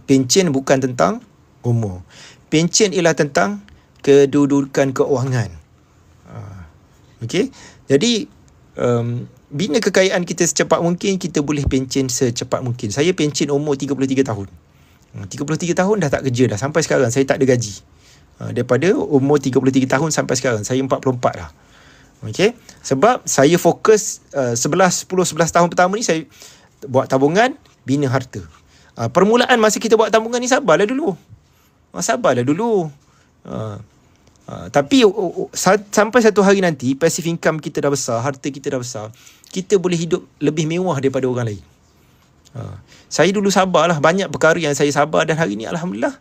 Pencen bukan tentang umur. Pencen ialah tentang kedudukan keuangan. Okey. Jadi bina kekayaan kita secepat mungkin, kita boleh pencen secepat mungkin. Saya pencen umur 33 tahun. 33 tahun dah tak kerja dah. Sampai sekarang saya tak ada gaji. Daripada umur 33 tahun sampai sekarang saya 44 dah. Okey. Sebab saya fokus 10-11 tahun pertama ni saya buat tabungan, bina harta. Permulaan masa kita buat tabungan ni sabarlah dulu. Tapi sampai satu hari nanti passive income kita dah besar, harta kita dah besar, kita boleh hidup lebih mewah daripada orang lain. Saya dulu sabarlah, banyak perkara yang saya sabar dan hari ni alhamdulillah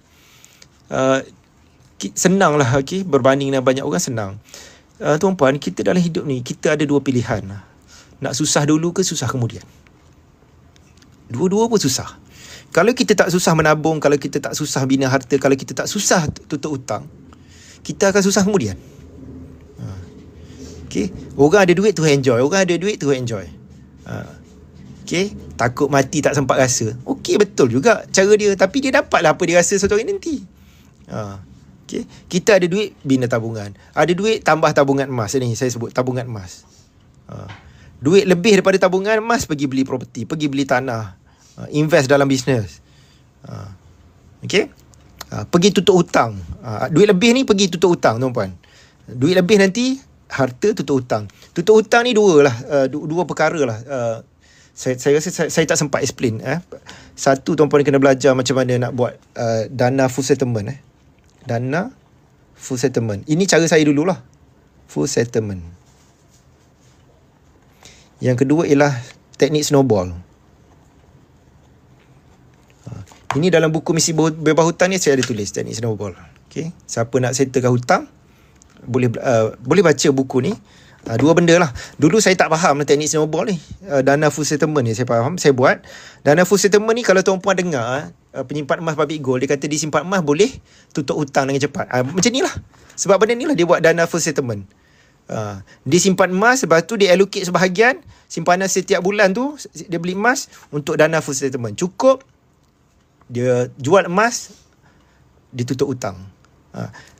senanglah, okey, berbanding dengan banyak orang senang. Tuan-puan, kita dalam hidup ni kita ada dua pilihan. Nak susah dulu ke susah kemudian. Dua-dua pun susah. Kalau kita tak susah menabung, kalau kita tak susah bina harta, kalau kita tak susah tutup hutang, kita akan susah kemudian. Okay. Orang ada duit tu enjoy. Okay. Takut mati tak sempat rasa. Okay, betul juga cara dia. Tapi dia dapatlah apa dia rasa suatu hari nanti. Okay. Kita ada duit, bina tabungan. Ada duit, tambah tabungan emas. Ini saya sebut tabungan emas. Duit lebih daripada tabungan emas, pergi beli properti, pergi beli tanah, invest dalam bisnes. Okay. Pergi tutup hutang. Duit lebih ni pergi tutup hutang, tuan-puan. Duit lebih nanti harta, tutup hutang. Tutup hutang ni dua perkara lah. Saya rasa saya tak sempat explain. Satu, tuan-puan kena belajar macam mana nak buat dana full settlement. Dana full settlement. Ini cara saya dululah. Full settlement. Yang kedua ialah teknik snowball. Ini dalam buku Misi Bebas Hutang ni saya ada tulis teknik snowball. Okay. Siapa nak settlekan hutang, boleh baca buku ni. Dua benda lah. Dulu saya tak faham teknik snowball ni. Dana full settlement ni saya faham. Saya buat. Dana full settlement ni, kalau tuan-puan dengar penyimpan emas Public Gold, dia kata disimpan emas boleh tutup hutang dengan cepat. Macam ni lah. Sebab benda ni lah dia buat dana full settlement. Dia simpan emas, lepas tu dia allocate sebahagian simpanan setiap bulan tu, dia beli emas untuk dana full settlement. Cukup dia jual emas, ditutup hutang.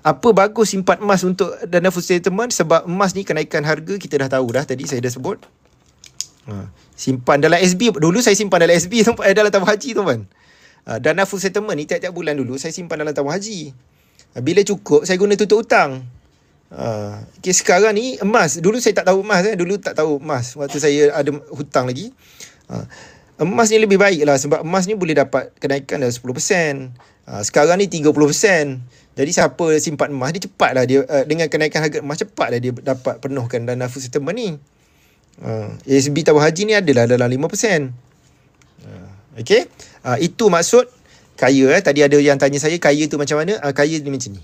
Apa bagus simpan emas untuk dana full settlement? Sebab emas ni kenaikan harga kita dah tahu dah, tadi saya dah sebut. Simpan dalam SB. Dulu saya simpan dalam SB, dalam tabung haji, tuan-tuan. Dana full settlement ni tiap-tiap bulan dulu saya simpan dalam tabung haji. Bila cukup, saya guna tutup hutang. Okay, sekarang ni emas. Dulu saya tak tahu emas. Dulu tak tahu emas waktu saya ada hutang lagi. Emas ni lebih baik lah, sebab emas ni boleh dapat kenaikan dah 10%. Sekarang ni 30%. Jadi siapa simpan emas, dia cepat lah dia, dengan kenaikan harga emas, cepat lah dia dapat penuhkan dana full settlement ni. ASB tabung haji ni adalah dalam 5%. Okay. Itu maksud kaya. Tadi ada yang tanya saya, kaya tu macam mana? Kaya ni macam ni.